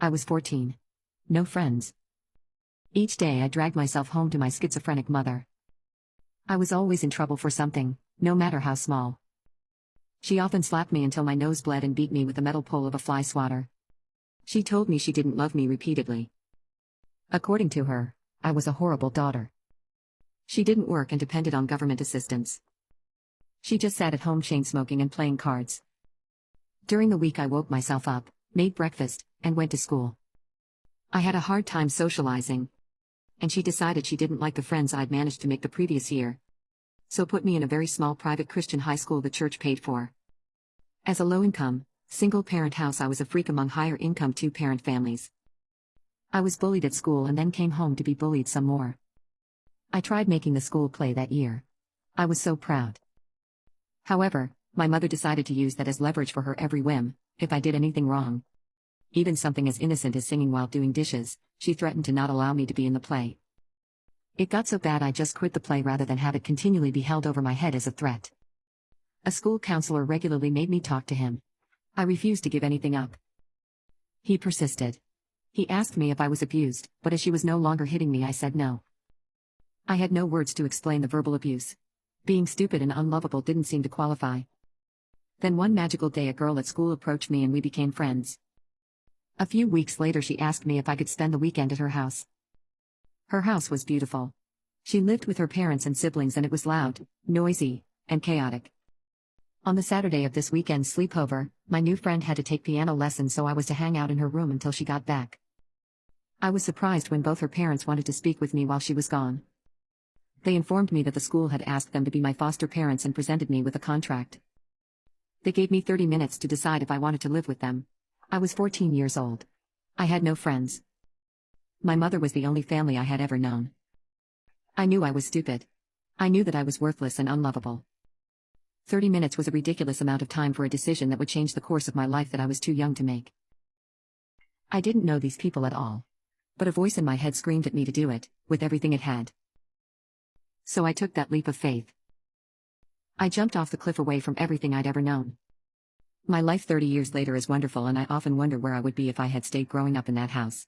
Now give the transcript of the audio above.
I was 14. No friends. Each day I dragged myself home to my schizophrenic mother. I was always in trouble for something, no matter how small. She often slapped me until my nose bled and beat me with the metal pole of a fly swatter. She told me she didn't love me repeatedly. According to her, I was a horrible daughter. She didn't work and depended on government assistance. She just sat at home chain smoking and playing cards. During the week I woke myself up, made breakfast, and went to school. I had a hard time socializing. And she decided she didn't like the friends I'd managed to make the previous year. So put me in a very small private Christian high school the church paid for. As a low-income, single-parent house, I was a freak among higher-income two-parent families. I was bullied at school and then came home to be bullied some more. I tried making the school play that year. I was so proud. However, my mother decided to use that as leverage for her every whim. If I did anything wrong, even something as innocent as singing while doing dishes, she threatened to not allow me to be in the play. It got so bad I just quit the play rather than have it continually be held over my head as a threat. A school counselor regularly made me talk to him. I refused to give anything up. He persisted. He asked me if I was abused, but as she was no longer hitting me, I said no. I had no words to explain the verbal abuse. Being stupid and unlovable didn't seem to qualify. Then one magical day a girl at school approached me and we became friends. A few weeks later she asked me if I could spend the weekend at her house. Her house was beautiful. She lived with her parents and siblings and it was loud, noisy, and chaotic. On the Saturday of this weekend's sleepover, my new friend had to take piano lessons, so I was to hang out in her room until she got back. I was surprised when both her parents wanted to speak with me while she was gone. They informed me that the school had asked them to be my foster parents and presented me with a contract. They gave me 30 minutes to decide if I wanted to live with them. I was 14 years old. I had no friends. My mother was the only family I had ever known. I knew I was stupid. I knew that I was worthless and unlovable. 30 minutes was a ridiculous amount of time for a decision that would change the course of my life that I was too young to make. I didn't know these people at all. But a voice in my head screamed at me to do it, with everything it had. So I took that leap of faith. I jumped off the cliff away from everything I'd ever known. My life 30 years later is wonderful, and I often wonder where I would be if I had stayed growing up in that house.